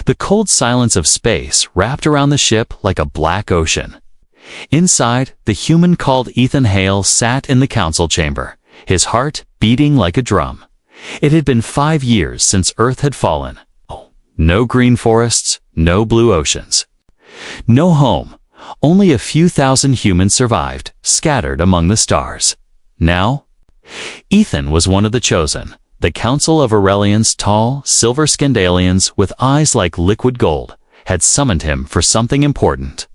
The cold silence of space wrapped around the ship like a black ocean. Inside, the human called Ethan Hale sat in the council chamber, his heart beating like a drum. It had been 5 years since Earth had fallen. No green forests, no blue oceans. No home. Only a few thousand humans survived, scattered among the stars. Now, Ethan was one of the chosen. The Council of Aurelians, tall, silver-skinned aliens with eyes like liquid gold, had summoned him for something important.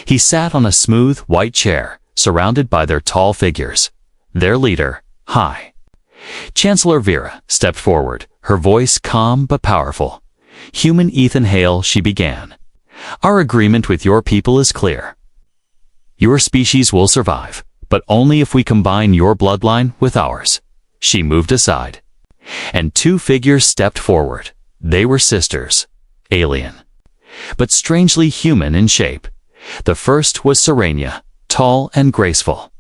He sat on a smooth, white chair, surrounded by their tall figures. Their leader, High Chancellor Vera, stepped forward, her voice calm but powerful. "Human Ethan Hale," she began. "Our agreement with your people is clear. Your species will survive, but only if we combine your bloodline with ours." She moved aside, and 2 figures stepped forward. They were sisters, alien, but strangely human in shape. The first was Serenia, tall and graceful.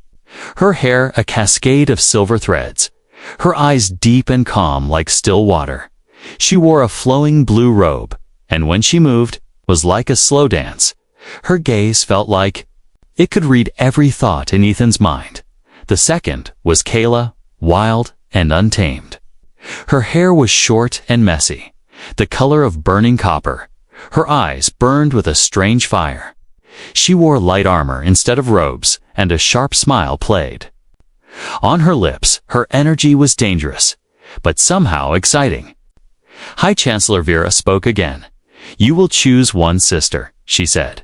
Her hair a cascade of silver threads, her eyes deep and calm like still water. She wore a flowing blue robe, and when she moved, was like a slow dance. Her gaze felt like it could read every thought in Ethan's mind. The second was Kayla, wild and untamed. Her hair was short and messy, the color of burning copper. Her eyes burned with a strange fire. She wore light armor instead of robes, and a sharp smile played. On her lips, her energy was dangerous, but somehow exciting. High Chancellor Vera spoke again. "You will choose one sister," she said.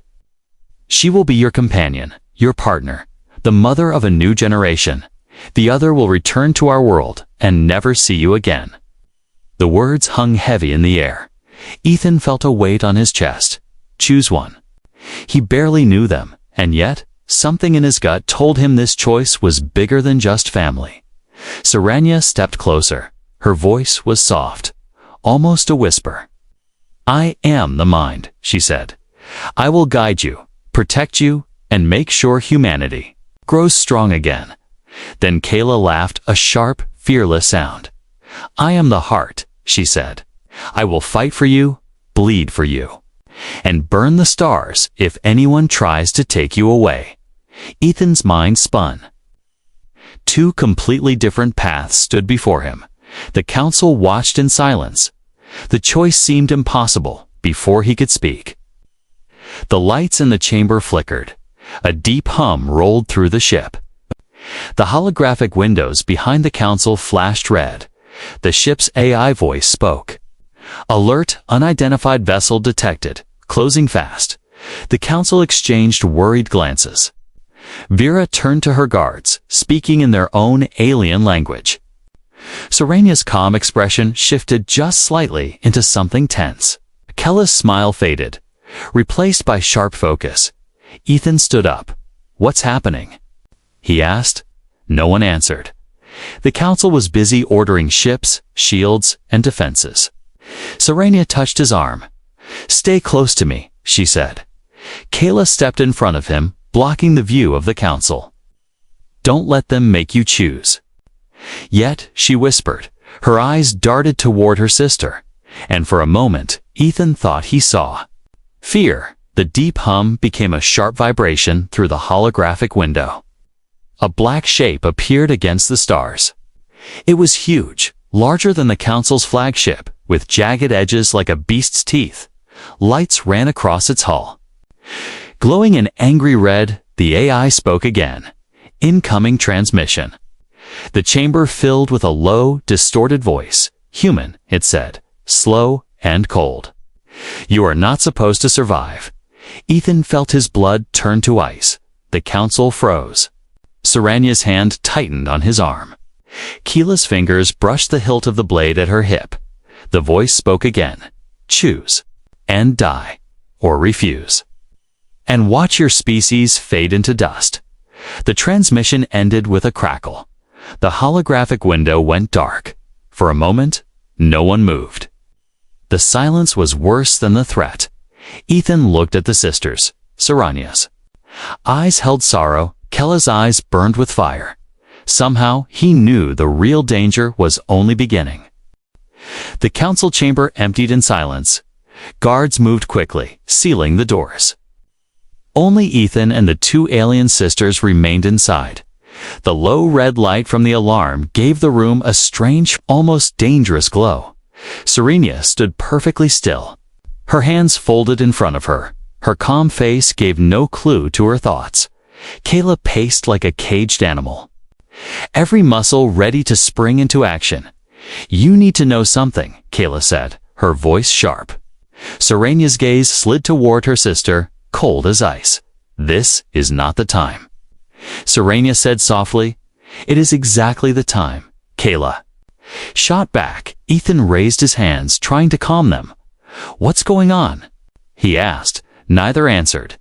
"She will be your companion, your partner, the mother of a new generation. The other will return to our world and never see you again." The words hung heavy in the air. Ethan felt a weight on his chest. Choose one. He barely knew them, and yet, something in his gut told him this choice was bigger than just family. Serenia stepped closer. Her voice was soft, almost a whisper. "I am the mind," she said. "I will guide you, protect you, and make sure humanity grows strong again." Then Kayla laughed, a sharp, fearless sound. "I am the heart," she said. "I will fight for you, bleed for you, and burn the stars if anyone tries to take you away." Ethan's mind spun. 2 completely different paths stood before him. The council watched in silence. The choice seemed impossible before he could speak. The lights in the chamber flickered. A deep hum rolled through the ship. The holographic windows behind the council flashed red. The ship's AI voice spoke. "Alert, unidentified vessel detected, closing fast." The council exchanged worried glances. Vera turned to her guards, speaking in their own alien language. Serenia's calm expression shifted just slightly into something tense. Kella's smile faded, replaced by sharp focus. Ethan stood up. "What's happening?" he asked. No one answered. The council was busy ordering ships, shields, and defenses. Serenia touched his arm. "Stay close to me," she said. Kayla stepped in front of him, blocking the view of the council. "Don't let them make you choose." "Yet," she whispered. Her eyes darted toward her sister, and for a moment, Ethan thought he saw fear. The deep hum became a sharp vibration through the holographic window. A black shape appeared against the stars. It was huge, larger than the council's flagship, with jagged edges like a beast's teeth. Lights ran across its hull. Glowing in angry red, the AI spoke again. "Incoming transmission." The chamber filled with a low, distorted voice. "Human," it said, slow and cold. "You are not supposed to survive." Ethan felt his blood turn to ice. The council froze. Serenia's hand tightened on his arm. Keela's fingers brushed the hilt of the blade at her hip. The voice spoke again. "Choose, and die, or refuse. And watch your species fade into dust." The transmission ended with a crackle. The holographic window went dark. For a moment, no one moved. The silence was worse than the threat. Ethan looked at the sisters, Serenia's eyes held sorrow, Kella's eyes burned with fire. Somehow, he knew the real danger was only beginning. The council chamber emptied in silence. Guards moved quickly, sealing the doors. Only Ethan and the two alien sisters remained inside. The low red light from the alarm gave the room a strange, almost dangerous glow. Serenia stood perfectly still, her hands folded in front of her. Her calm face gave no clue to her thoughts. Kayla paced like a caged animal, every muscle ready to spring into action. "You need to know something," Kayla said, her voice sharp. Serenia's gaze slid toward her sister, cold as ice. "This is not the time." Serenia said softly, "It is exactly the time, Kayla." Shot back, Ethan raised his hands, trying to calm them. "What's going on?" he asked. Neither answered.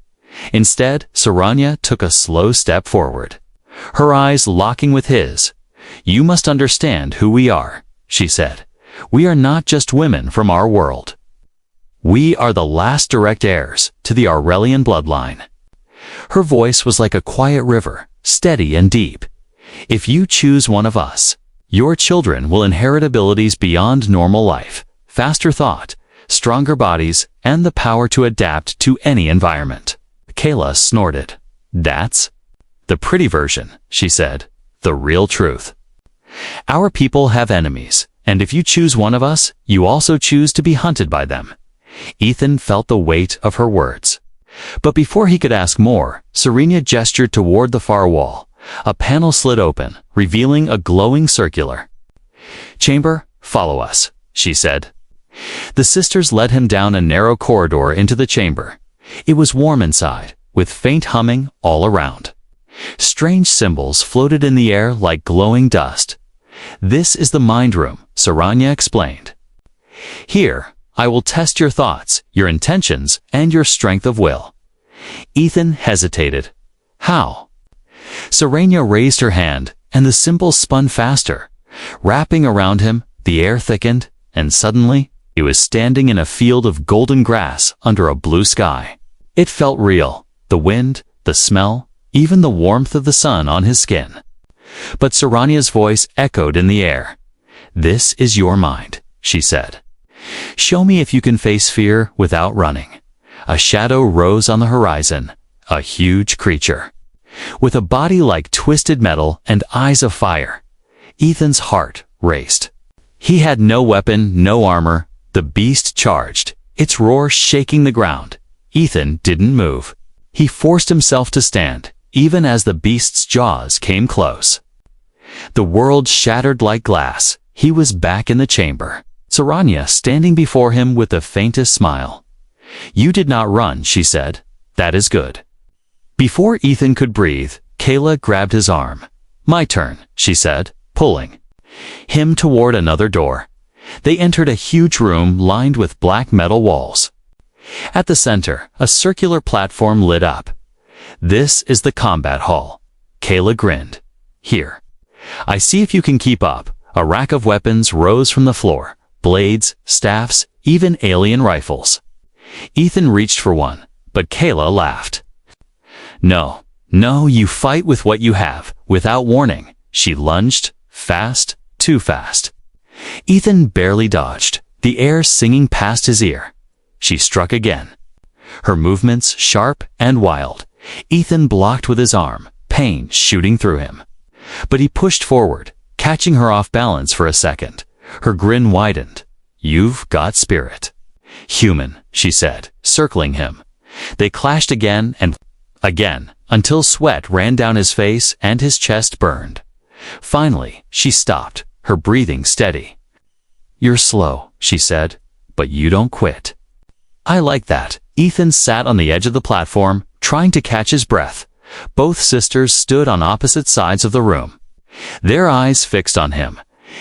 Instead, Serenia took a slow step forward, her eyes locking with his. "You must understand who we are," she said. "We are not just women from our world. We are the last direct heirs to the Aurelian bloodline." Her voice was like a quiet river, steady and deep. "If you choose one of us, your children will inherit abilities beyond normal life, faster thought, stronger bodies, and the power to adapt to any environment." Kayla snorted. "That's the pretty version," she said. "The real truth. Our people have enemies, and if you choose one of us, you also choose to be hunted by them." Ethan felt the weight of her words. But before he could ask more, Serenia gestured toward the far wall. A panel slid open, revealing a glowing circular chamber. "Follow us," she said. The sisters led him down a narrow corridor into the chamber. It was warm inside, with faint humming all around. Strange symbols floated in the air like glowing dust. "This is the mind room," Serenia explained. "Here, I will test your thoughts, your intentions, and your strength of will." Ethan hesitated. "How?" Serenia raised her hand, and the symbols spun faster. Wrapping around him, the air thickened, and suddenly, he was standing in a field of golden grass under a blue sky. It felt real, the wind, the smell, even the warmth of the sun on his skin. But Serenia's voice echoed in the air. "This is your mind," she said. "Show me if you can face fear without running." A shadow rose on the horizon, a huge creature, with a body like twisted metal and eyes of fire. Ethan's heart raced. He had no weapon, no armor. The beast charged, its roar shaking the ground. Ethan didn't move. He forced himself to stand, even as the beast's jaws came close. The world shattered like glass. He was back in the chamber, Serenia standing before him with the faintest smile. "You did not run," she said. "That is good." Before Ethan could breathe, Kayla grabbed his arm. "My turn," she said, pulling him toward another door. They entered a huge room lined with black metal walls. At the center, a circular platform lit up. "This is the combat hall." Kayla grinned. "Here. I see if you can keep up." A rack of weapons rose from the floor. Blades, staffs, even alien rifles. Ethan reached for one, but Kayla laughed. No, you fight with what you have, without warning." She lunged, fast, too fast. Ethan barely dodged, the air singing past his ear. She struck again, her movements sharp and wild. Ethan blocked with his arm, pain shooting through him. But he pushed forward, catching her off balance for a second. Her grin widened. "You've got spirit." "Human," she said, circling him. They clashed again and again, until sweat ran down his face and his chest burned. Finally, she stopped, her breathing steady. "You're slow," she said, "but you don't quit." "I like that." Ethan sat on the edge of the platform, trying to catch his breath. Both sisters stood on opposite sides of the room, their eyes fixed on him.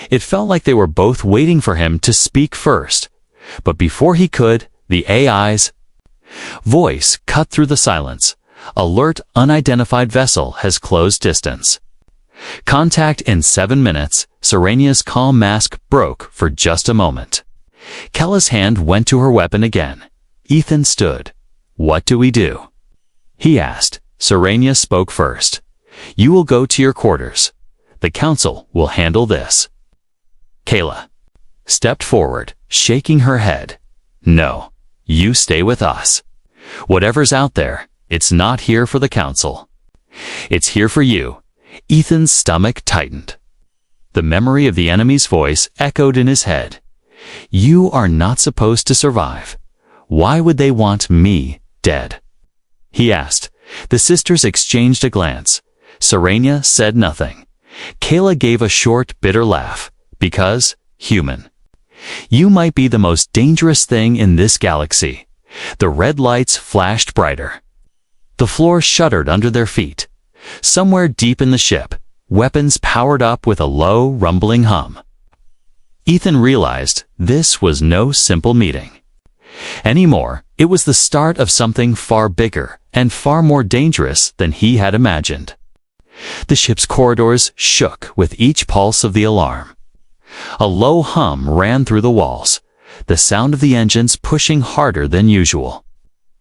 It felt like they were both waiting for him to speak first. But before he could, the AI's voice cut through the silence. "Alert, unidentified vessel has closed distance. Contact in 7 minutes." Serenia's calm mask broke for just a moment. Kella's hand went to her weapon again. Ethan stood. "What do we do?" he asked. Serenia spoke first. "You will go to your quarters. The council will handle this." Kayla stepped forward, shaking her head. "No, You stay with us. Whatever's out there, it's not here for the council. It's here for you." Ethan's stomach tightened. The memory of the enemy's voice echoed in his head. "You are not supposed to survive. Why would they want me dead?" he asked. The sisters exchanged a glance. Serenia said nothing. Kayla gave a short, bitter laugh. "Because, human, you might be the most dangerous thing in this galaxy." The red lights flashed brighter. The floor shuddered under their feet. Somewhere deep in the ship, weapons powered up with a low, rumbling hum. Ethan realized this was no simple meeting. Anymore, it was the start of something far bigger and far more dangerous than he had imagined. The ship's corridors shook with each pulse of the alarm. A low hum ran through the walls, the sound of the engines pushing harder than usual.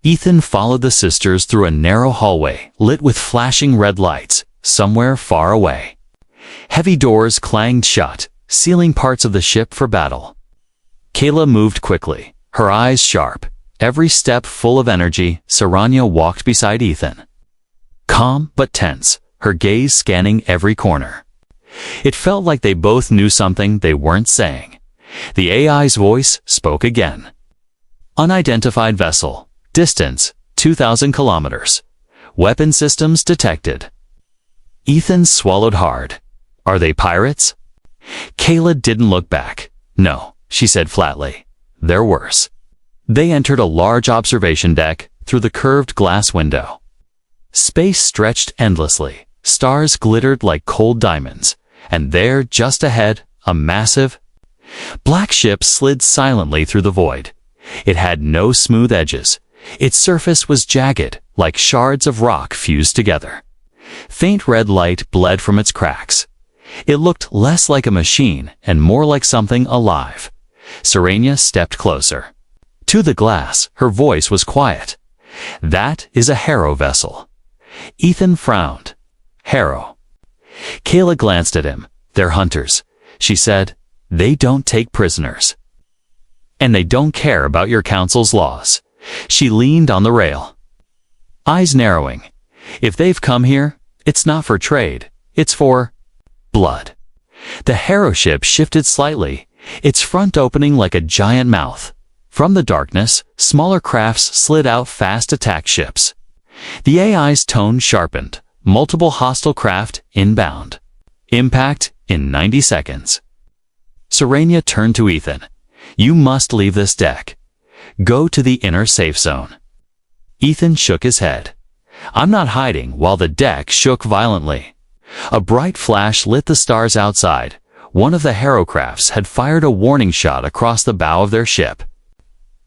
Ethan followed the sisters through a narrow hallway lit with flashing red lights, somewhere far away. Heavy doors clanged shut, sealing parts of the ship for battle. Kayla moved quickly, her eyes sharp, every step full of energy. Serenia walked beside Ethan. Calm but tense, her gaze scanning every corner. It felt like they both knew something they weren't saying. The AI's voice spoke again. "Unidentified vessel. Distance, 2,000 kilometers. Weapon systems detected." Ethan swallowed hard. "Are they pirates?" Kayla didn't look back. "No," she said flatly. "They're worse." They entered a large observation deck through the curved glass window. Space stretched endlessly. Stars glittered like cold diamonds. And there, just ahead, a massive black ship slid silently through the void. It had no smooth edges. Its surface was jagged, like shards of rock fused together. Faint red light bled from its cracks. It looked less like a machine and more like something alive. Serenia stepped closer. To the glass, her voice was quiet. "That is a Harrow vessel." Ethan frowned. "Harrow." Kayla glanced at him. "They're hunters," she said. "They don't take prisoners. And they don't care about your council's laws." She leaned on the rail, eyes narrowing. "If they've come here, it's not for trade. It's for blood." The Harrow ship shifted slightly, its front opening like a giant mouth. From the darkness, smaller crafts slid out, fast attack ships. The AI's tone sharpened. Multiple hostile craft inbound. Impact in 90 seconds. Serenia turned to Ethan. "You must leave this deck. Go to the inner safe zone." Ethan shook his head. "I'm not hiding," while the deck shook violently. A bright flash lit the stars outside. One of the Harrow crafts had fired a warning shot across the bow of their ship.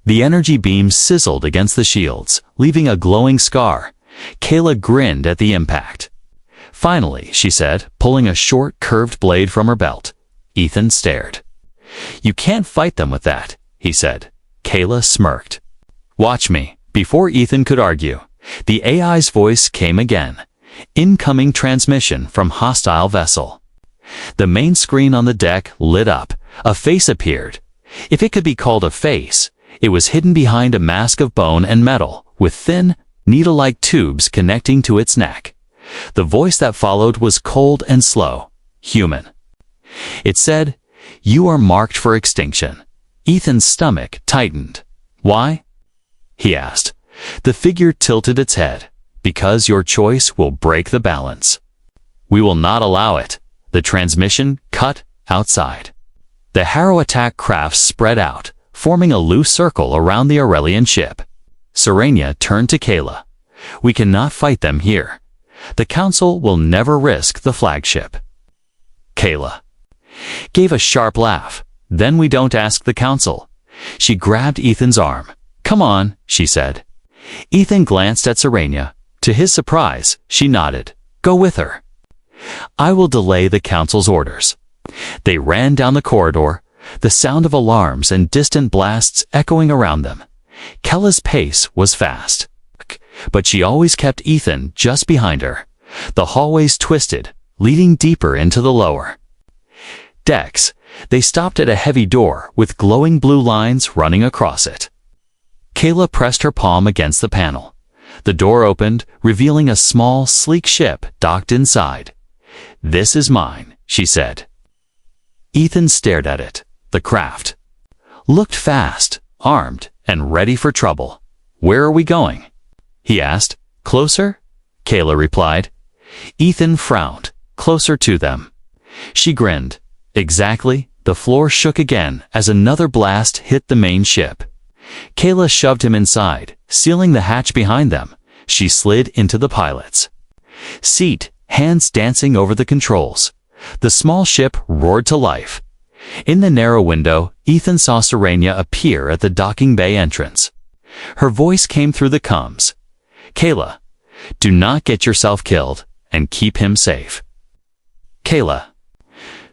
The energy beam sizzled against the shields, leaving a glowing scar. Kayla grinned at the impact. "Finally," she said, pulling a short, curved blade from her belt. Ethan stared. "You can't fight them with that," he said. Kayla smirked. "Watch me." Before Ethan could argue, the AI's voice came again. Incoming transmission from hostile vessel. The main screen on the deck lit up. A face appeared. If it could be called a face, it was hidden behind a mask of bone and metal, with thin, needle-like tubes connecting to its neck. The voice that followed was cold and slow. Human. It said, "You are marked for extinction." Ethan's stomach tightened. "Why?" he asked. The figure tilted its head. "Because your choice will break the balance. We will not allow it." The transmission cut outside. The Harrow attack crafts spread out, forming a loose circle around the Aurelian ship. Serenia turned to Kayla. "We cannot fight them here. The council will never risk the flagship." Kayla gave a sharp laugh. "Then we don't ask the council." She grabbed Ethan's arm. "Come on," she said. Ethan glanced at Serenia. To his surprise, she nodded. "Go with her." "I will delay the council's orders." They ran down the corridor, the sound of alarms and distant blasts echoing around them. Kayla's pace was fast, but she always kept Ethan just behind her. The hallways twisted, leading deeper into the lower decks. They stopped at a heavy door with glowing blue lines running across it. Kayla pressed her palm against the panel. The door opened, revealing a small, sleek ship docked inside. "This is mine," she said. Ethan stared at it. The craft looked fast, armed, and ready for trouble. "Where are we going?" he asked. "Closer?" Kayla replied. Ethan frowned. "Closer to them." She grinned. "Exactly." The floor shook again as another blast hit the main ship. Kayla shoved him inside, sealing the hatch behind them. She slid into the pilot's seat, hands dancing over the controls. The small ship roared to life. In the narrow window, Ethan saw Serenia appear at the docking bay entrance. Her voice came through the comms. "Kayla, do not get yourself killed, and keep him safe." Kayla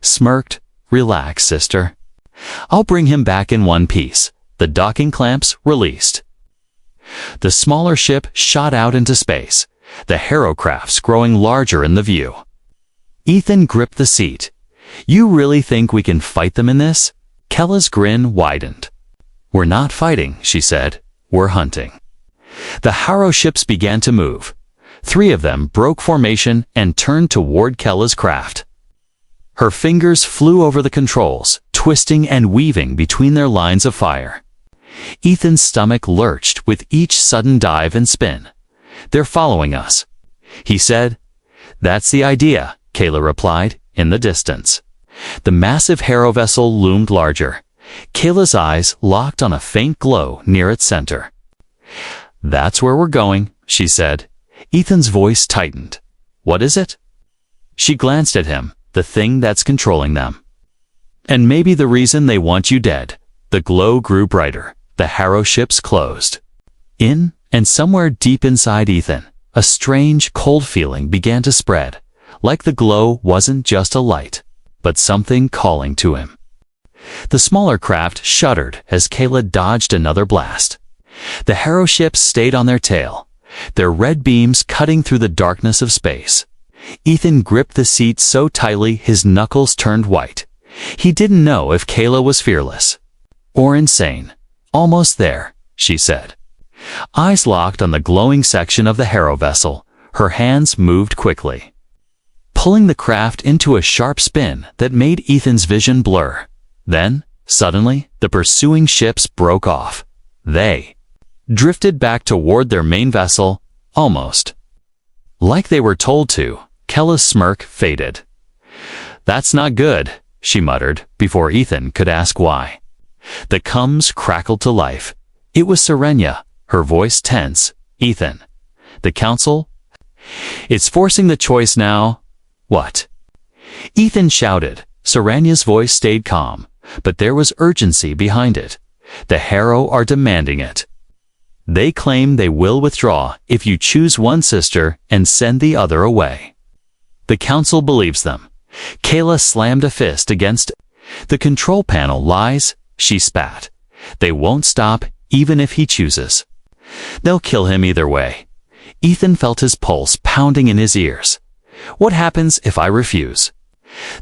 smirked. "Relax, sister. I'll bring him back in one piece." The docking clamps released. The smaller ship shot out into space, the Harrowcrafts growing larger in the view. Ethan gripped the seat. "You really think we can fight them in this?" Kayla's grin widened. "We're not fighting," she said. "We're hunting." The Harrow ships began to move. 3 of them broke formation and turned toward Kayla's craft. Her fingers flew over the controls, twisting and weaving between their lines of fire. Ethan's stomach lurched with each sudden dive and spin. "They're following us," he said. "That's the idea," Kayla replied, in the distance. The massive Harrow vessel loomed larger. Kayla's eyes locked on a faint glow near its center. "That's where we're going," she said. Ethan's voice tightened. "What is it?" She glanced at him. "The thing that's controlling them. And maybe the reason they want you dead." The glow grew brighter. The Harrow ships closed in, and somewhere deep inside Ethan, a strange, cold feeling began to spread, like the glow wasn't just a light, but something calling to him. The smaller craft shuddered as Kayla dodged another blast. The Harrow ships stayed on their tail, their red beams cutting through the darkness of space. Ethan gripped the seat so tightly his knuckles turned white. He didn't know if Kayla was fearless or insane. "Almost there," she said. Eyes locked on the glowing section of the Harrow vessel, her hands moved quickly, pulling the craft into a sharp spin that made Ethan's vision blur. Then, suddenly, the pursuing ships broke off. They drifted back toward their main vessel, almost like they were told to. Kayla's smirk faded. "That's not good," she muttered, before Ethan could ask why. The comms crackled to life. It was Serenia, her voice tense. "Ethan, the council? It's forcing the choice now." "What?" Ethan shouted. Serenia's voice stayed calm, but there was urgency behind it. "The Harrow are demanding it. They claim they will withdraw if you choose one sister and send the other away. The council believes them." Kayla slammed a fist against the control panel. "Lies," she spat. "They won't stop, even if he chooses. They'll kill him either way." Ethan felt his pulse pounding in his ears. "What happens if I refuse?"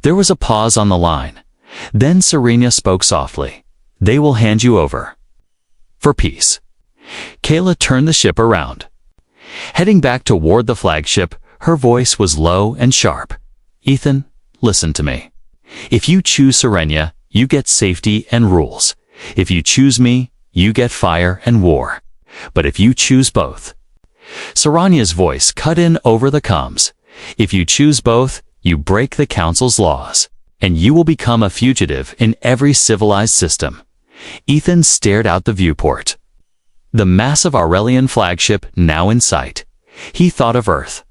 There was a pause on the line. Then Serenia spoke softly. "They will hand you over. For peace." Kayla turned the ship around, heading back toward the flagship. Her voice was low and sharp. "Ethan, listen to me. If you choose Serenia, you get safety and rules. If you choose me, you get fire and war. But if you choose both—" Serenia's voice cut in over the comms. "If you choose both, you break the council's laws, and you will become a fugitive in every civilized system." Ethan stared out the viewport. The massive Aurelian flagship now in sight. He thought of Earth,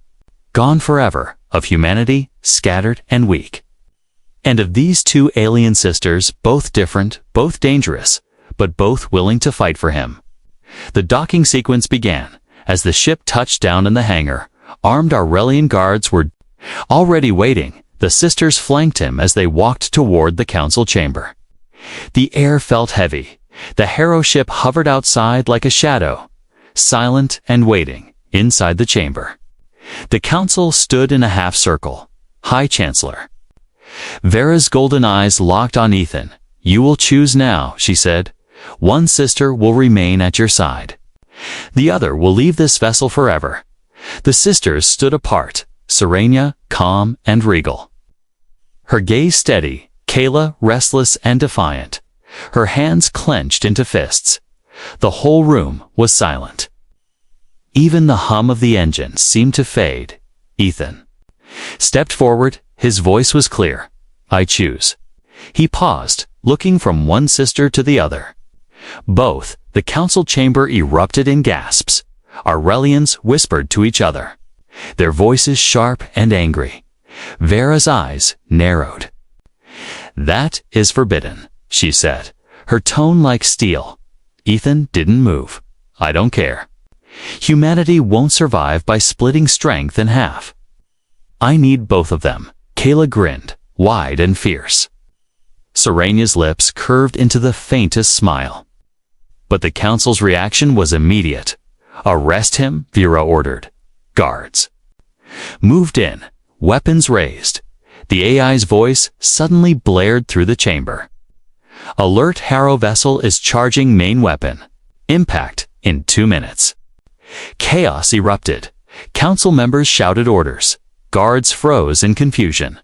gone forever, of humanity, scattered and weak. And of these 2 alien sisters, both different, both dangerous, but both willing to fight for him. The docking sequence began. As the ship touched down in the hangar, armed Aurelian guards were already waiting. The sisters flanked him as they walked toward the council chamber. The air felt heavy. The Harrow ship hovered outside like a shadow, silent and waiting, inside the chamber. The council stood in a half-circle. High Chancellor Vera's golden eyes locked on Ethan. "You will choose now," she said. One sister will remain at your side. The other will leave this vessel forever. The sisters stood apart, Serenia, calm and regal. Her gaze steady, Kayla restless and defiant. Her hands clenched into fists. The whole room was silent. Even the hum of the engine seemed to fade. Ethan stepped forward, his voice was clear. I choose. He paused, looking from one sister to the other. Both, the council chamber erupted in gasps. Aurelians whispered to each other, their voices sharp and angry. Vera's eyes narrowed. That is forbidden, she said, her tone like steel. Ethan didn't move. I don't care. Humanity won't survive by splitting strength in half. I need both of them. Kayla grinned, wide and fierce. Serenia's lips curved into the faintest smile. But the council's reaction was immediate. Arrest him, Vera ordered. Guards moved in, weapons raised. The AI's voice suddenly blared through the chamber. Alert, Harrow vessel is charging main weapon. Impact in 2 minutes. Chaos erupted. Council members shouted orders. Guards froze in confusion.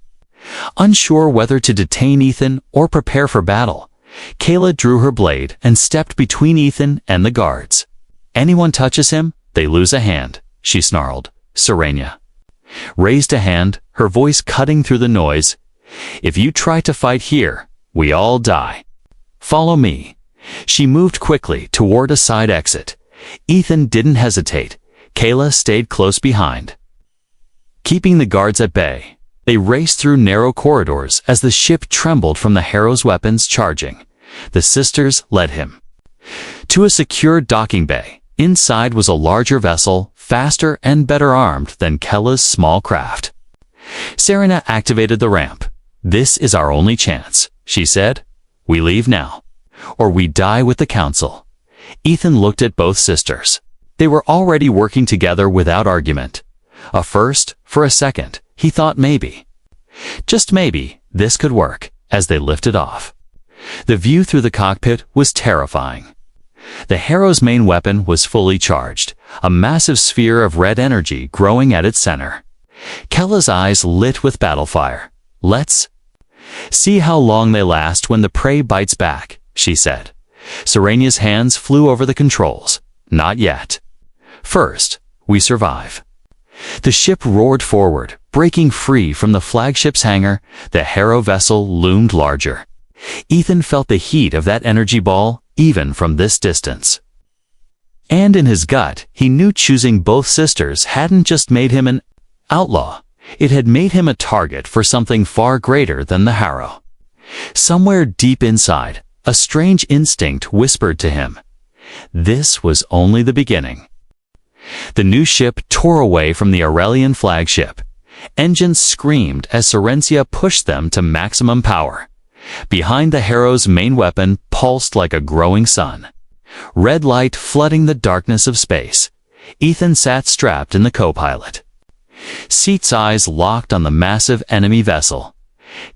Unsure whether to detain Ethan or prepare for battle, Kayla drew her blade and stepped between Ethan and the guards. Anyone touches him, they lose a hand, she snarled. Serenia raised a hand, her voice cutting through the noise. If you try to fight here, we all die. Follow me. She moved quickly toward a side exit. Ethan didn't hesitate. Kayla stayed close behind. Keeping the guards at bay, they raced through narrow corridors as the ship trembled from the Harrow's weapons charging. The sisters led him to a secure docking bay. Inside was a larger vessel, faster and better armed than Kella's small craft. Serena activated the ramp. This is our only chance, she said. We leave now, or we die with the council. Ethan looked at both sisters. They were already working together without argument. A first, for a second, he thought maybe, just maybe, this could work, as they lifted off. The view through the cockpit was terrifying. The Harrow's main weapon was fully charged, a massive sphere of red energy growing at its center. Kella's eyes lit with battle fire. Let's see how long they last when the prey bites back, she said. Serenia's hands flew over the controls. Not yet. First, we survive. The ship roared forward, breaking free from the flagship's hangar. The Harrow vessel loomed larger. Ethan felt the heat of that energy ball, even from this distance. And in his gut, he knew choosing both sisters hadn't just made him an outlaw. It had made him a target for something far greater than the Harrow. Somewhere deep inside, a strange instinct whispered to him. This was only the beginning. The new ship tore away from the Aurelian flagship. Engines screamed as Serencia pushed them to maximum power. Behind the Harrow's main weapon pulsed like a growing sun. Red light flooding the darkness of space. Ethan sat strapped in the co-pilot. Seat's eyes locked on the massive enemy vessel.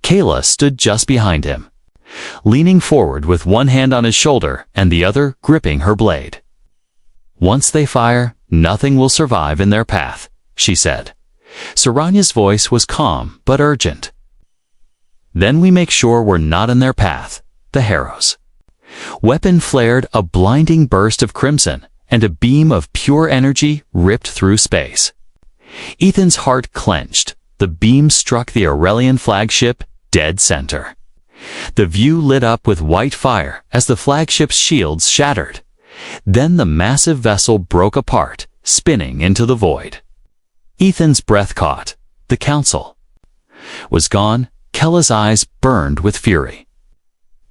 Kayla stood just behind him, leaning forward with one hand on his shoulder and the other gripping her blade. Once they fire, nothing will survive in their path, she said. Serenia's voice was calm but urgent. Then we make sure we're not in their path, the Harrows. Weapon flared, a blinding burst of crimson, and a beam of pure energy ripped through space. Ethan's heart clenched. The beam struck the Aurelian flagship dead center. The view lit up with white fire as the flagship's shields shattered. Then the massive vessel broke apart, spinning into the void. Ethan's breath caught. The council was gone. Kella's eyes burned with fury.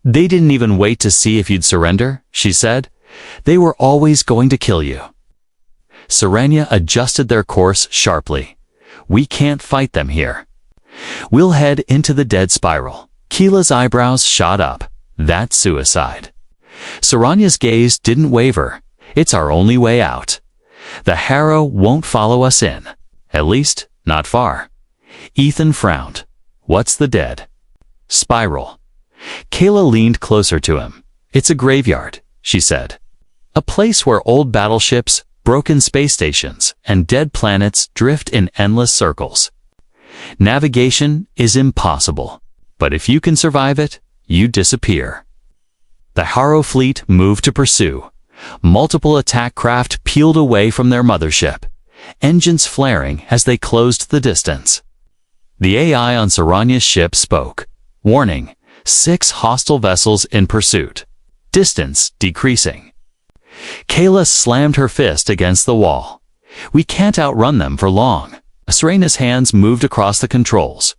They didn't even wait to see if you'd surrender, she said. They were always going to kill you. Serenia adjusted their course sharply. We can't fight them here. We'll head into the dead spiral. Keela's eyebrows shot up. That's suicide. Serenia's gaze didn't waver. It's our only way out. The Harrow won't follow us in. At least, not far. Ethan frowned. What's the dead spiral? Kayla leaned closer to him. It's a graveyard, she said. A place where old battleships, broken space stations, and dead planets drift in endless circles. Navigation is impossible, but if you can survive it, you disappear. The Harrow fleet moved to pursue. Multiple attack craft peeled away from their mothership, engines flaring as they closed the distance. The AI on Saranya's ship spoke. Warning, 6 hostile vessels in pursuit. Distance decreasing. Kayla slammed her fist against the wall. We can't outrun them for long. Saranya's hands moved across the controls.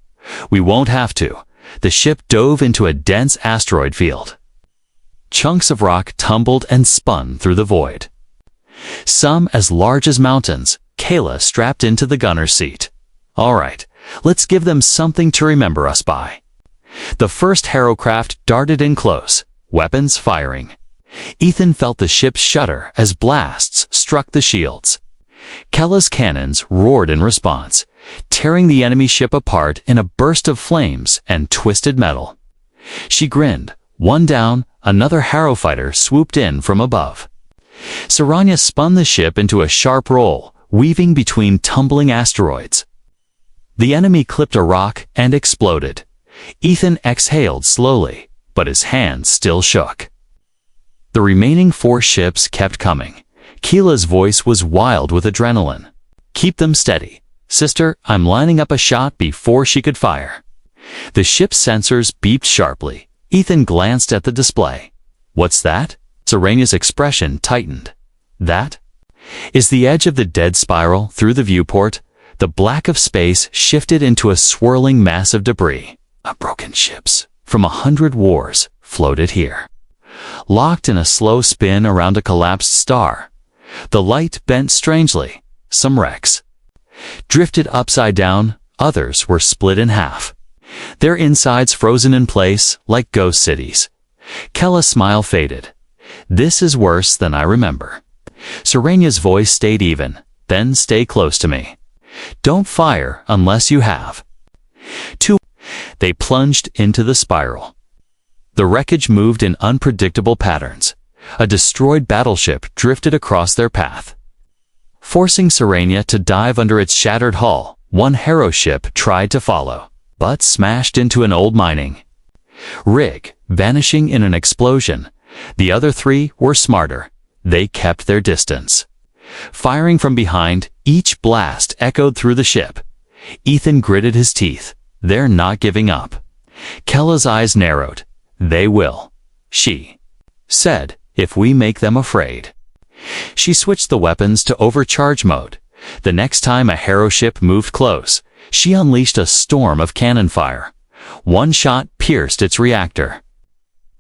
We won't have to. The ship dove into a dense asteroid field. Chunks of rock tumbled and spun through the void. Some as large as mountains. Kayla strapped into the gunner's seat. All right, let's give them something to remember us by. The first Harrow craft darted in close, weapons firing. Ethan felt the ship shudder as blasts struck the shields. Kayla's cannons roared in response, tearing the enemy ship apart in a burst of flames and twisted metal. She grinned. One down, another Harrow fighter swooped in from above. Saranya spun the ship into a sharp roll, weaving between tumbling asteroids. The enemy clipped a rock and exploded. Ethan exhaled slowly, but his hands still shook. The remaining 4 ships kept coming. Keela's voice was wild with adrenaline. Keep them steady. Sister, I'm lining up a shot before she could fire. The ship's sensors beeped sharply. Ethan glanced at the display. What's that? Saranya's expression tightened. That is the edge of the dead spiral through the viewport. The black of space shifted into a swirling mass of debris. Broken ships from 100 wars floated here, locked in a slow spin around a collapsed star. The light bent strangely. Some wrecks drifted upside down, others were split in half. Their insides frozen in place like ghost cities. Kella's smile faded. This is worse than I remember. Saranya's voice stayed even. Then stay close to me. Don't fire unless you have to. They plunged into the spiral. The wreckage moved in unpredictable patterns. A destroyed battleship drifted across their path, forcing Saranya to dive under its shattered hull. One Harrow ship tried to follow, but smashed into an old mining rig, vanishing in an explosion. The other 3 were smarter. They kept their distance. Firing from behind, each blast echoed through the ship. Ethan gritted his teeth. They're not giving up. Kella's eyes narrowed. They will, she said, if we make them afraid. She switched the weapons to overcharge mode. The next time a Harrow ship moved close, she unleashed a storm of cannon fire. One shot pierced its reactor.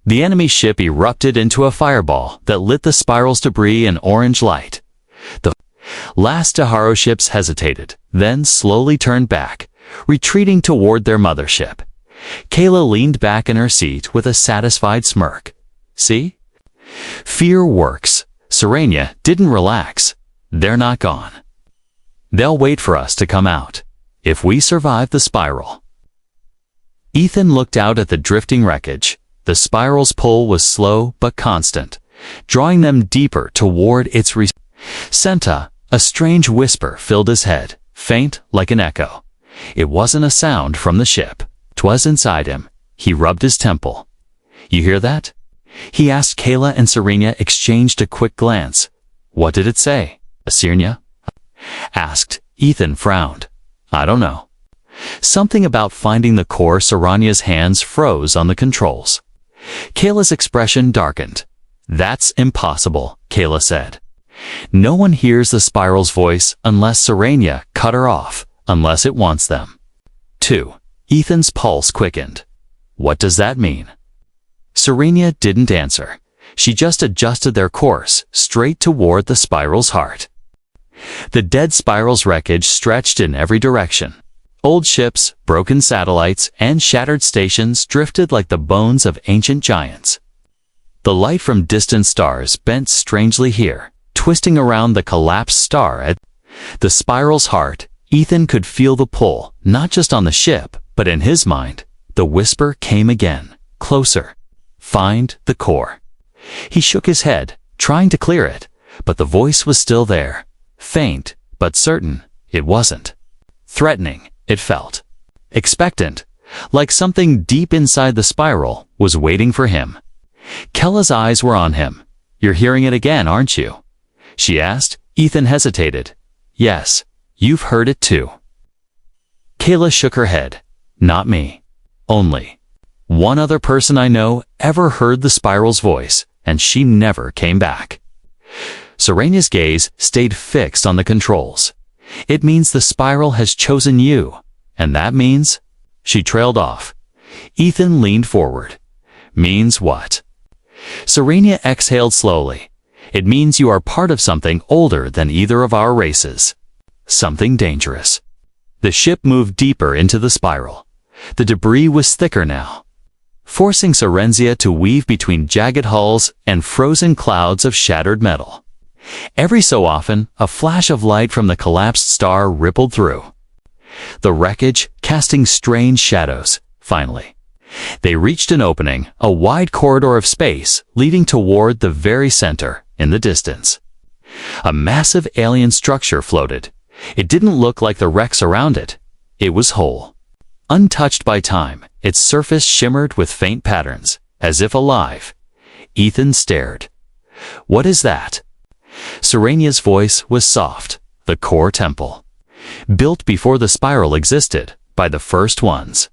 The enemy ship erupted into a fireball that lit the spiral's debris in orange light. The last Harrow ships hesitated, then slowly turned back, retreating toward their mothership. Kayla leaned back in her seat with a satisfied smirk. See? Fear works. Saranya didn't relax. They're not gone. They'll wait for us to come out, if we survive the spiral. Ethan looked out at the drifting wreckage. The spiral's pull was slow but constant, drawing them deeper toward its center. A strange whisper filled his head, faint like an echo. It wasn't a sound from the ship. 'Twas inside him. He rubbed his temple. You hear that? He asked. Kayla and Saranya exchanged a quick glance. What did it say? Saranya asked. Ethan frowned. I don't know. Something about finding the core. Saranya's hands froze on the controls. Kayla's expression darkened. That's impossible, Kayla said. No one hears the spiral's voice unless Saranya cut her off, unless it wants them. 2. Ethan's pulse quickened. What does that mean? Saranya didn't answer. She just adjusted their course, straight toward the spiral's heart. The dead spiral's wreckage stretched in every direction. Old ships, broken satellites, and shattered stations drifted like the bones of ancient giants. The light from distant stars bent strangely here, twisting around the collapsed star at the spiral's heart. Ethan could feel the pull, not just on the ship, but in his mind. The whisper came again, closer. Find the core. He shook his head, trying to clear it, but the voice was still there. Faint, but certain. It wasn't. Threatening, it felt. Expectant, like something deep inside the spiral was waiting for him. Kella's eyes were on him. "You're hearing it again, aren't you?" she asked. Ethan hesitated. "Yes, you've heard it too." Kayla shook her head. "Not me. Only one other person I know ever heard the spiral's voice, and she never came back." Serenia's gaze stayed fixed on the controls. "It means the spiral has chosen you, and that means—" She trailed off. Ethan leaned forward. "Means what?" Serenia exhaled slowly. "It means you are part of something older than either of our races. Something dangerous." The ship moved deeper into the spiral. The debris was thicker now, forcing Serenzia to weave between jagged hulls and frozen clouds of shattered metal. Every so often, a flash of light from the collapsed star rippled through the wreckage, casting strange shadows. Finally, they reached an opening, a wide corridor of space leading toward the very center. In the distance, a massive alien structure floated. It didn't look like the wrecks around it. It was whole, untouched by time. Its surface shimmered with faint patterns, as if alive. Ethan stared. "What is that?" Serenia's voice was soft. "The core temple. Built before the spiral existed, by the first ones."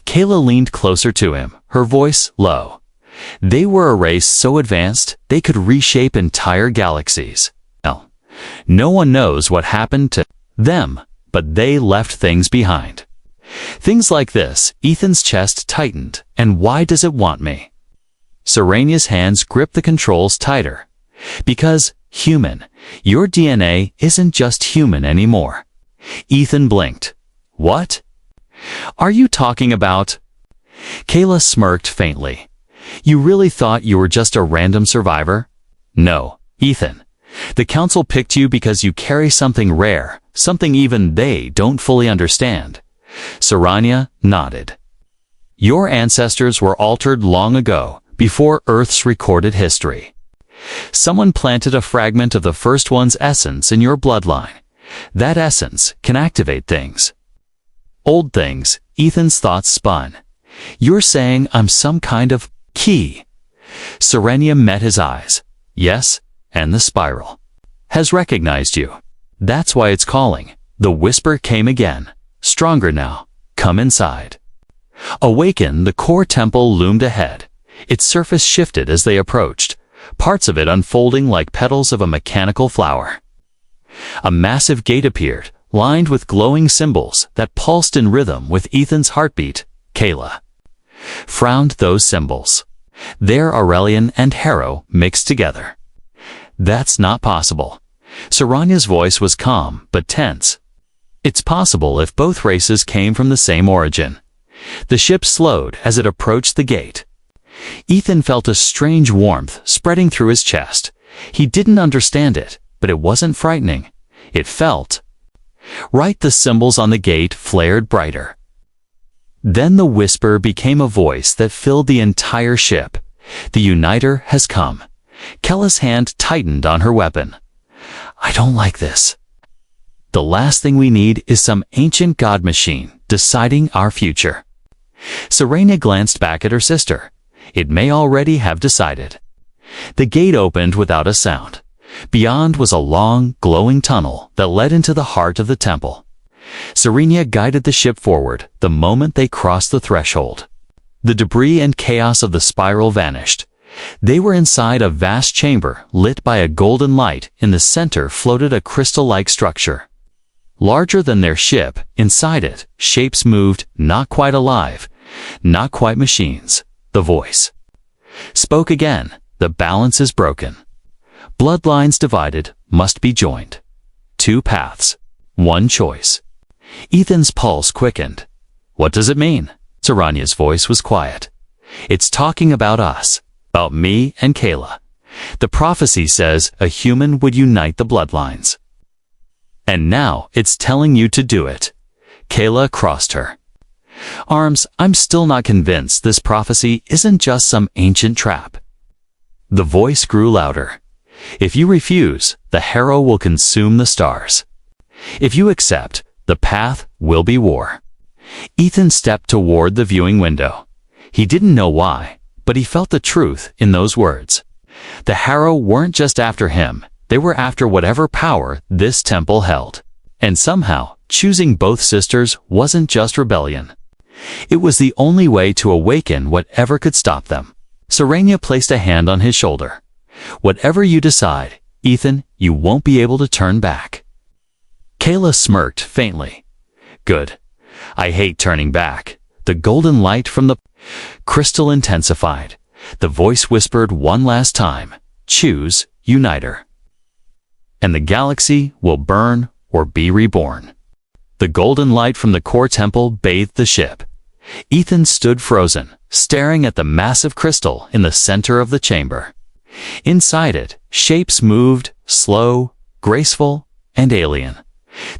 Kayla leaned closer to him, her voice low. "They were a race so advanced they could reshape entire galaxies. Well, no one knows what happened to them, but they left things behind. Things like this." Ethan's chest tightened. "And why does it want me?" Serenia's hands gripped the controls tighter. "Because, human, your DNA isn't just human anymore." Ethan blinked. "What are you talking about?" Kayla smirked faintly. "You really thought you were just a random survivor?" "No, Ethan. The Council picked you because you carry something rare, something even they don't fully understand." Serenia nodded. "Your ancestors were altered long ago, before Earth's recorded history. Someone planted a fragment of the first one's essence in your bloodline. That essence can activate things." "Old things." Ethan's thoughts spun. "You're saying I'm some kind of key?" Serenia met his eyes. "Yes, and the spiral has recognized you. That's why it's calling." The whisper came again, stronger now. "Come inside." Awakened, the core temple loomed ahead. Its surface shifted as they approached, parts of it unfolding like petals of a mechanical flower. A massive gate appeared, lined with glowing symbols that pulsed in rhythm with Ethan's heartbeat. Kayla frowned. Those symbols. They're Aurelian and Harrow mixed together. "That's not possible." Serenia's voice was calm but tense. "It's possible if both races came from the same origin." The ship slowed as it approached the gate. Ethan felt a strange warmth spreading through his chest. He didn't understand it, but it wasn't frightening. It felt right. The symbols on the gate flared brighter. Then the whisper became a voice that filled the entire ship. "The Uniter has come." Kella's hand tightened on her weapon. "I don't like this. The last thing we need is some ancient god machine deciding our future." Serenia glanced back at her sister. It may already have decided. The gate opened without a sound. Beyond was a long, glowing tunnel that led into the heart of the temple. Serenia guided the ship forward the moment they crossed the threshold. The debris and chaos of the spiral vanished. They were inside a vast chamber lit by a golden light. In the center floated a crystal-like structure. Larger than their ship, inside it, shapes moved, not quite alive, not quite machines. The voice spoke again. "The balance is broken. Bloodlines divided must be joined. Two paths, one choice." Ethan's pulse quickened. "What does it mean?" Serenia's voice was quiet. "It's talking about us, about me and Kayla. The prophecy says a human would unite the bloodlines. And now it's telling you to do it." Kayla crossed her arms. "I'm still not convinced this prophecy isn't just some ancient trap." The voice grew louder. If you refuse, the harrow will consume the stars. If you accept, the path will be war. Ethan stepped toward the viewing window. He didn't know why, but he felt the truth in those words. The harrow weren't just after him, they were after whatever power this temple held. And somehow, choosing both sisters wasn't just rebellion. It was the only way to awaken whatever could stop them. Serenia placed a hand on his shoulder. Whatever you decide, Ethan, you won't be able to turn back. Kayla smirked faintly. Good. I hate turning back. The golden light from the crystal intensified. The voice whispered one last time. Choose Uniter. And the galaxy will burn or be reborn. The golden light from the core temple bathed the ship. Ethan stood frozen, staring at the massive crystal in the center of the chamber. Inside it, shapes moved, slow, graceful, and alien.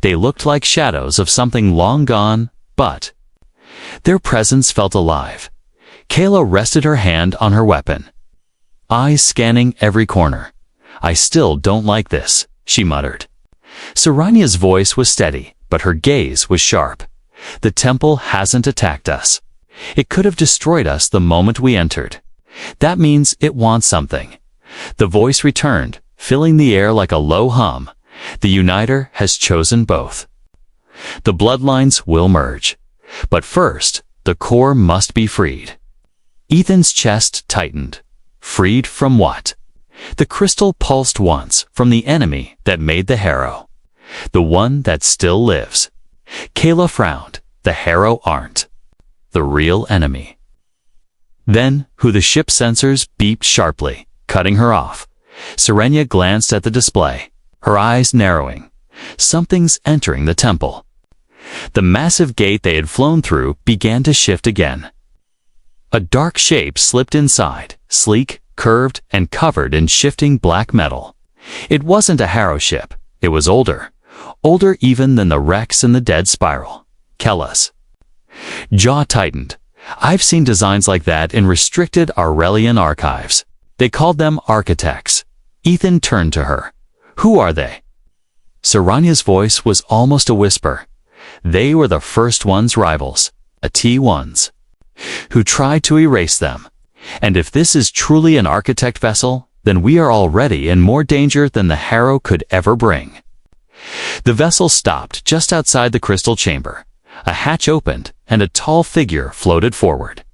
They looked like shadows of something long gone, but their presence felt alive. Kayla rested her hand on her weapon, eyes scanning every corner. I still don't like this, she muttered. Serenia's voice was steady, but her gaze was sharp. The temple hasn't attacked us. It could have destroyed us the moment we entered. That means it wants something. The voice returned, filling the air like a low hum. The Uniter has chosen both. The bloodlines will merge. But first, the core must be freed. Ethan's chest tightened. Freed from what? The crystal pulsed once from the enemy that made the harrow. The one that still lives. Kayla frowned. The harrow aren't the real enemy. Then, the ship sensors beeped sharply, cutting her off. Serenia glanced at the display, her eyes narrowing. Something's entering the temple. The massive gate they had flown through began to shift again. A dark shape slipped inside, sleek, curved, and covered in shifting black metal. It wasn't a harrow ship. It was older even than the wrecks in the dead spiral. Kellas. Jaw tightened. I've seen designs like that in restricted Aurelian archives. They called them architects. Ethan turned to her. Who are they? Serenia's voice was almost a whisper. They were the first one's rivals, T1s, who tried to erase them. And if this is truly an architect vessel, then we are already in more danger than the harrow could ever bring. The vessel stopped just outside the crystal chamber. A hatch opened, and a tall figure floated forward.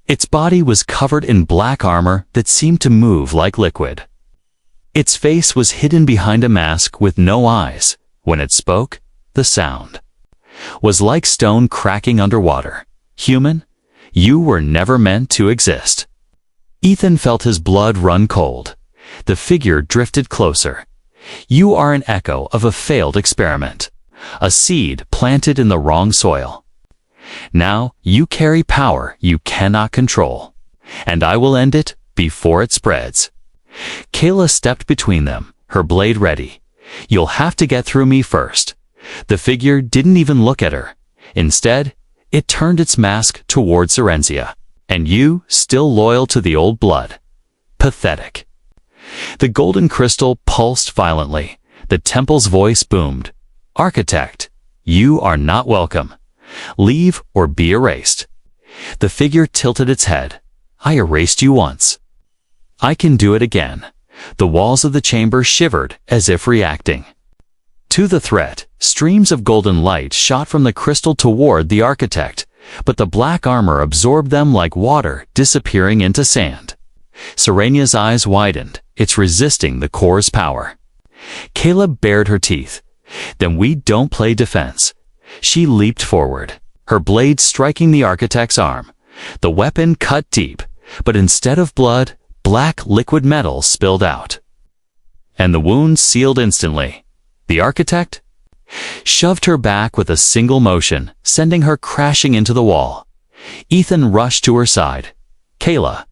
Its body was covered in black armor that seemed to move like liquid. Its face was hidden behind a mask with no eyes. When it spoke, the sound was like stone cracking underwater. Human, you were never meant to exist. Ethan felt his blood run cold. The figure drifted closer. You are an echo of a failed experiment, a seed planted in the wrong soil. Now you carry power you cannot control, and I will end it before it spreads. Kayla stepped between them, her blade ready. You'll have to get through me first. The figure didn't even look at her. Instead, it turned its mask toward Serenia. And you, still loyal to the old blood. Pathetic. The golden crystal pulsed violently. The temple's voice boomed. Architect, you are not welcome. Leave or be erased. The figure tilted its head. I erased you once. I can do it again. The walls of the chamber shivered as if reacting to the threat. Streams of golden light shot from the crystal toward the architect, but the black armor absorbed them like water disappearing into sand. Serenia's eyes widened. It's resisting the core's power. Kayla bared her teeth. Then we don't play defense. She leaped forward, her blade striking the architect's arm. The weapon cut deep, but instead of blood, black liquid metal spilled out. And the wound sealed instantly. The architect shoved her back with a single motion, sending her crashing into the wall. Ethan rushed to her side. Kayla.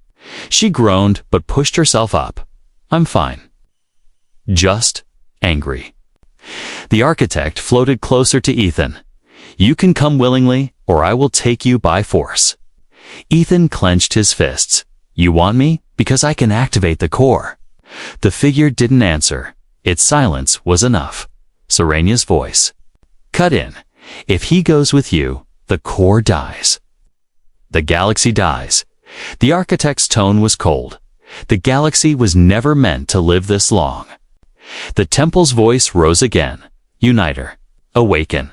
She groaned but pushed herself up. I'm fine. Just angry. The architect floated closer to Ethan. You can come willingly, or I will take you by force. Ethan clenched his fists. You want me? Because I can activate the core. The figure didn't answer. Its silence was enough. Serenia's voice. Cut in. If he goes with you, the core dies. The galaxy dies. The architect's tone was cold. The galaxy was never meant to live this long. The temple's voice rose again. Uniter. Awaken.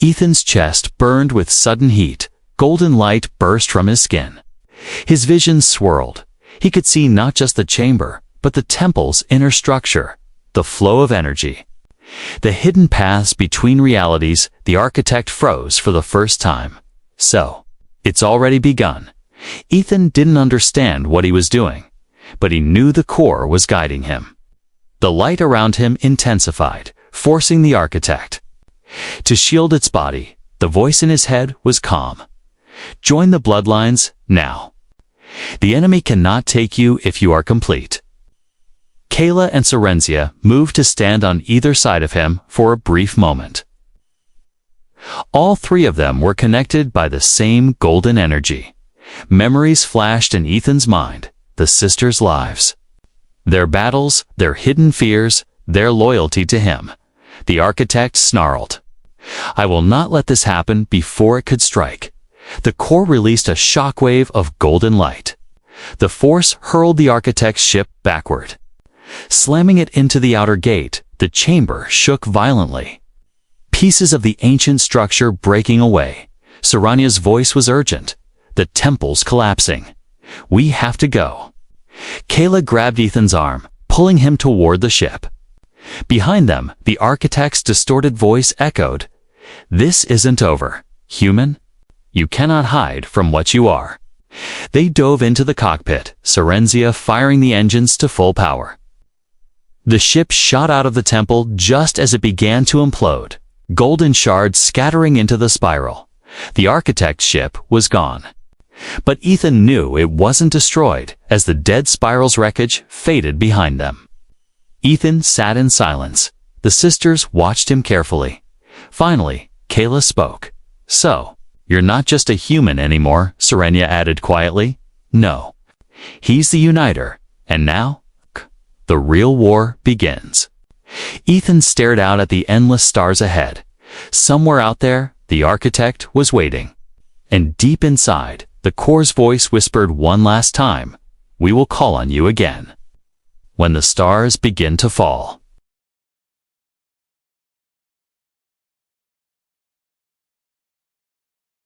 Ethan's chest burned with sudden heat. Golden light burst from his skin. His vision swirled. He could see not just the chamber, but the temple's inner structure, the flow of energy. The hidden paths between realities. The architect froze for the first time. So, it's already begun. Ethan didn't understand what he was doing, but he knew the core was guiding him. The light around him intensified, forcing the architect to shield its body. The voice in his head was calm. Join the bloodlines now. The enemy cannot take you if you are complete. Kayla and Serenzia moved to stand on either side of him for a brief moment. All three of them were connected by the same golden energy. Memories flashed in Ethan's mind, the sisters' lives. Their battles, their hidden fears, their loyalty to him. The architect snarled. I will not let this happen before it could strike. The core released a shockwave of golden light. The force hurled the architect's ship backward. Slamming it into the outer gate, the chamber shook violently. Pieces of the ancient structure breaking away. Serenia's voice was urgent. The temple's collapsing. We have to go. Kayla grabbed Ethan's arm, pulling him toward the ship. Behind them, the architect's distorted voice echoed. This isn't over, human. You cannot hide from what you are. They dove into the cockpit, Serenzia firing the engines to full power. The ship shot out of the temple just as it began to implode, golden shards scattering into the spiral. The architect's ship was gone. But Ethan knew it wasn't destroyed as the dead spiral's wreckage faded behind them. Ethan sat in silence. The sisters watched him carefully. Finally, Kayla spoke. So, you're not just a human anymore, Serenia added quietly. No. He's the uniter. And now, the real war begins. Ethan stared out at the endless stars ahead. Somewhere out there, the architect was waiting. And deep inside, the core's voice whispered one last time, we will call on you again. When the stars begin to fall.